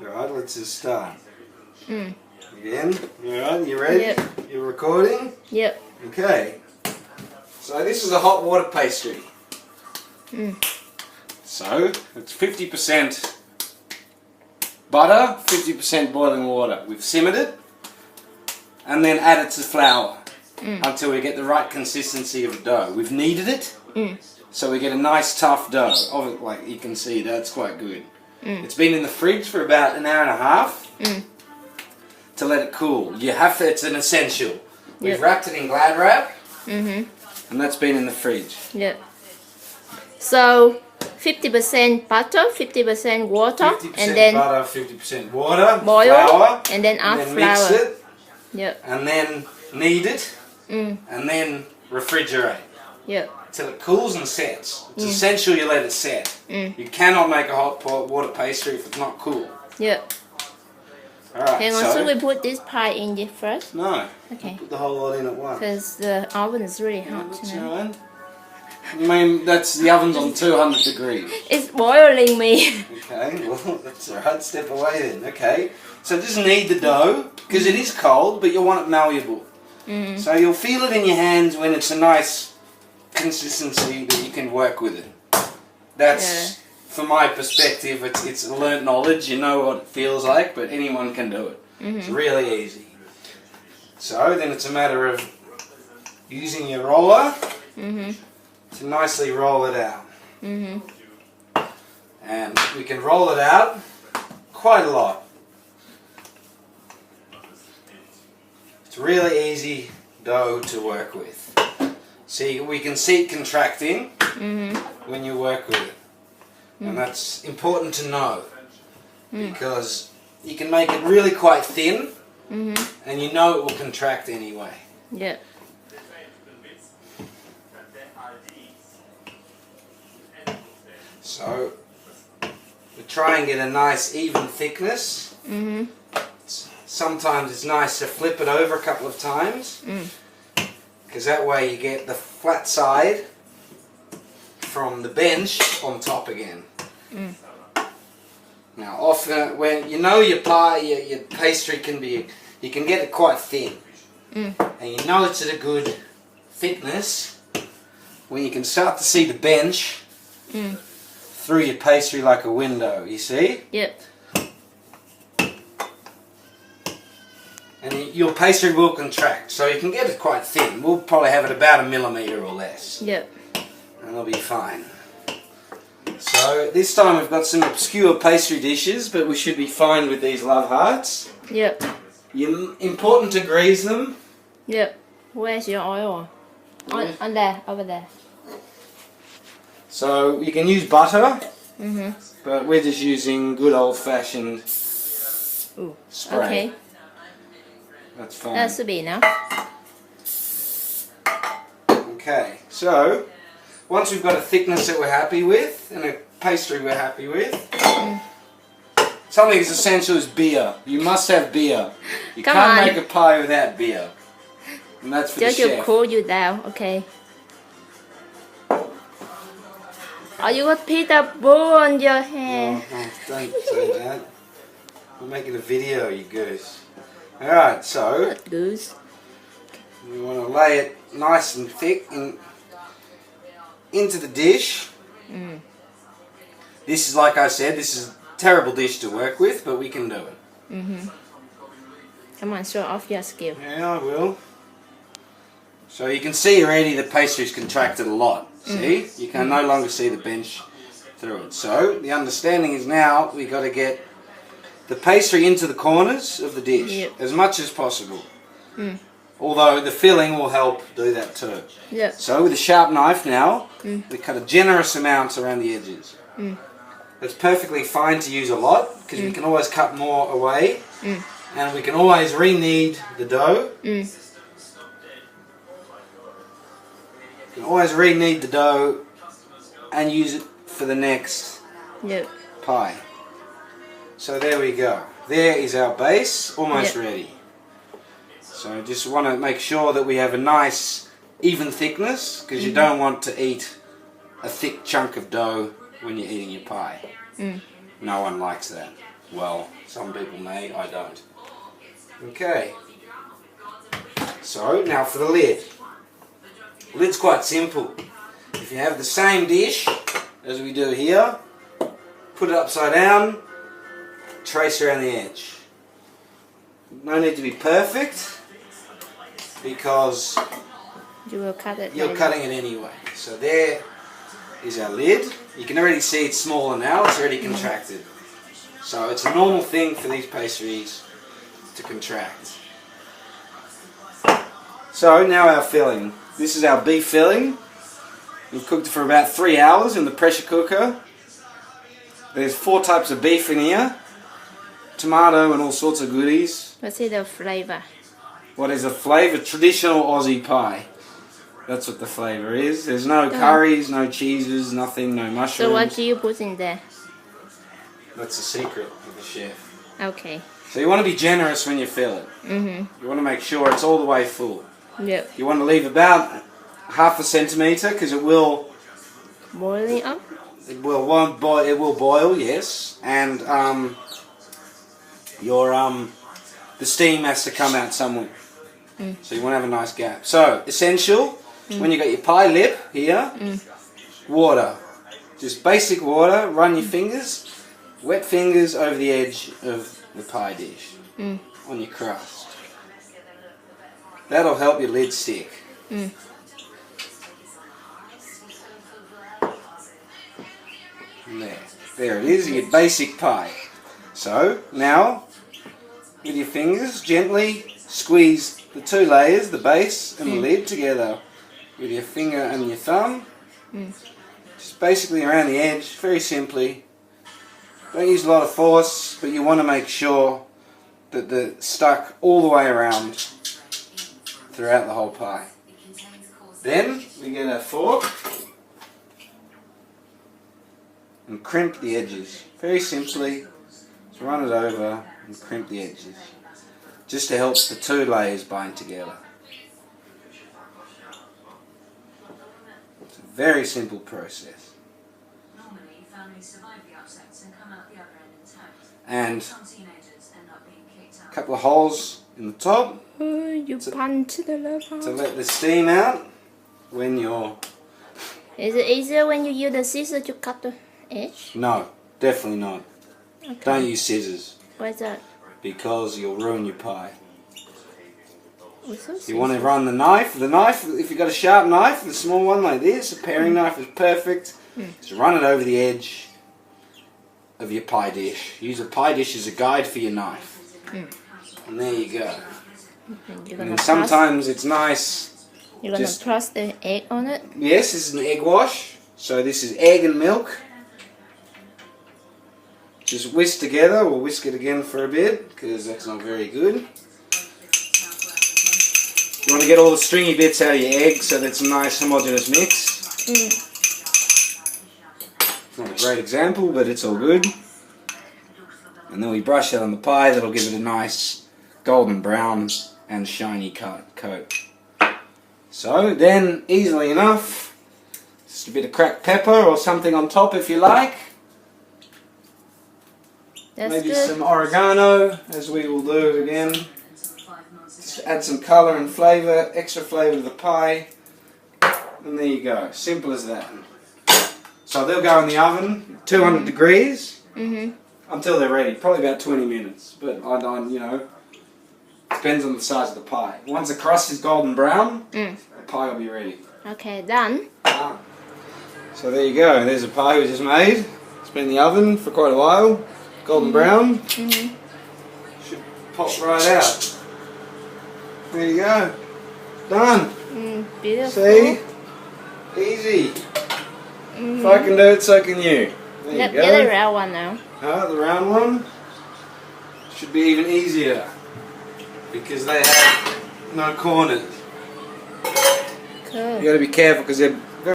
Alright, let's just start. Mm. Again. Alright, you ready? Yep. You're recording? Yep. Okay. So this is a hot water pastry. Mm. So it's 50% butter, 50% boiling water. We've simmered it and then added to flour until we get the right consistency of dough. We've kneaded it so we get a nice tough dough. Like you can see, that's quite good. It's been in the fridge for about an hour and a half to let it cool. You have to, it's an essential. We've wrapped it in Glad wrap and that's been in the fridge. Yep. So 50% butter, 50% water, 50% and then butter, 50% water, boil, flour, and then add mix flour. it, Yep. and then knead it, and then refrigerate Yep. till it cools and sets. It's essential you let it set. You cannot make a hot water pastry if it's not cool. Yep. Alright, Hang on, so... should we put this pie in it first? No. Okay. Put the whole lot in at once. Because the oven is really hot. That's You know? alright. I mean, that's the oven's on 200 degrees. It's boiling me. Okay, well, that's alright. Step away then. Okay. So just knead the dough, because it is cold, but you want it malleable. So you'll feel it in your hands when it's a nice consistency that you can work with it. That's, from my perspective, it's learnt knowledge. You know what it feels like, but anyone can do it. It's really easy. So then it's a matter of using your roller to nicely roll it out. And we can roll it out quite a lot. It's really easy dough to work with. See, we can see it contracting when you work with it. And that's important to know because you can make it really quite thin and you know it will contract anyway. Yep. So we try and get a nice even thickness. Sometimes it's nice to flip it over a couple of times because that way you get the flat side from the bench on top again. Now often when you know your pie, your pastry can be, you can get it quite thin and you know it's at a good thickness when you can start to see the bench through your pastry like a window, you see? Yep. And your pastry will contract, so you can get it quite thin. We'll probably have it about 1 millimetre or less. Yep. And it'll be fine. So this time we've got some obscure pastry dishes, but we should be fine with these love hearts. Yep. Important to grease them. Yep. Where's your oil? On there, over there. So you can use butter, but we're just using good old-fashioned spray. Okay. That's fine. That should be enough. Okay, so once we've got a thickness that we're happy with and a pastry we're happy with, something as essential as beer. You must have beer. You can't make a pie without beer. And that's for Just the to chef. cool you down, okay. Oh, you got Peter Boo on your hair. Oh, don't say that. We're making a video, you goose. Alright, so Goose. we want to lay it nice and thick into the dish. This is, like I said, this is a terrible dish to work with, but we can do it. Come on, show off your skill. Yeah, I will. So you can see already the pastry's contracted a lot. See? You can no longer see the bench through it. So the understanding is now we've got to get the pastry into the corners of the dish as much as possible. Although the filling will help do that too. Yep. So with a sharp knife now, we cut a generous amount around the edges. It's perfectly fine to use a lot because we can always cut more away and we can always re-knead the dough. You can always re-knead the dough and use it for the next pie. So there we go. There is our base, almost ready. So just want to make sure that we have a nice even thickness because you don't want to eat a thick chunk of dough when you're eating your pie. No one likes that. Well, some people may, I don't. Okay. So, now for the lid. The lid's quite simple. If you have the same dish as we do here, put it upside down, trace around the edge. No need to be perfect, because You will cut it. you're later. cutting it anyway. So there is our lid. You can already see it's smaller now, it's already contracted. So it's a normal thing for these pastries to contract. So now our filling. This is our beef filling. We've cooked it for about 3 hours in the pressure cooker. There's 4 types of beef in here. Tomato and all sorts of goodies. Let's see the flavor. What is the flavour? Traditional Aussie pie. That's what the flavour is. There's no curries, no cheeses, nothing, no mushrooms. So what do you put in there? That's the secret of the chef. Okay. So you want to be generous when you fill it. Mm-hmm. You want to make sure it's all the way full. Yep. You want to leave about half a centimetre, because it will Boiling up. won't boil. It will boil, yes, and the steam has to come out somewhere. So you want to have a nice gap. So essential when you got your pie lip here, water, just basic water. Run your fingers, wet fingers over the edge of the pie dish on your crust. That'll help your lid stick. There it is, your basic pie. So now, with your fingers, gently squeeze the 2 layers, the base and the lid, together with your finger and your thumb. Just basically around the edge, very simply. Don't use a lot of force, but you want to make sure that they're stuck all the way around throughout the whole pie. Then we get our fork and crimp the edges. Very simply, just run it over and crimp the edges, just to help the 2 layers bind together. It's a very simple process. And a couple of holes in the top Oh, you punch the left to hand. let the steam out when you're... Is it easier when you use the scissors to cut the edge? No, definitely not. Okay. Don't use scissors, Why is that? because you'll ruin your pie. Also You want to run the knife. The knife, if you've got a sharp knife, the small one like this, a paring knife is perfect. Just run it over the edge of your pie dish. Use a pie dish as a guide for your knife. And there you go. And you're And gonna sometimes it's nice. You're gonna just- press the egg on it. Yes, this is an egg wash. So this is egg and milk. Just whisk together. We'll whisk it again for a bit, because that's not very good. You want to get all the stringy bits out of your egg so that's a nice homogeneous mix. It's not a great example, but it's all good. And then we brush that on the pie. That'll give it a nice golden brown and shiny coat. So then, easily enough, just a bit of cracked pepper or something on top if you like. That's Maybe good. some oregano, as we will do again. Just add some colour and flavour, extra flavour to the pie. And there you go. Simple as that. So they'll go in the oven, 200 degrees, until they're ready. Probably about 20 minutes. But you know, depends on the size of the pie. Once the crust is golden brown, the pie will be ready. Okay, done. So there you go. There's a pie we just made. It's been in the oven for quite a while. Golden brown. Should pop right out. There you go. Done. Beautiful. See? Easy. If I can do it, so can you. There you Get a go. round one now. The round one should be even easier, because they have no corners. Cool. You got to be careful, because they're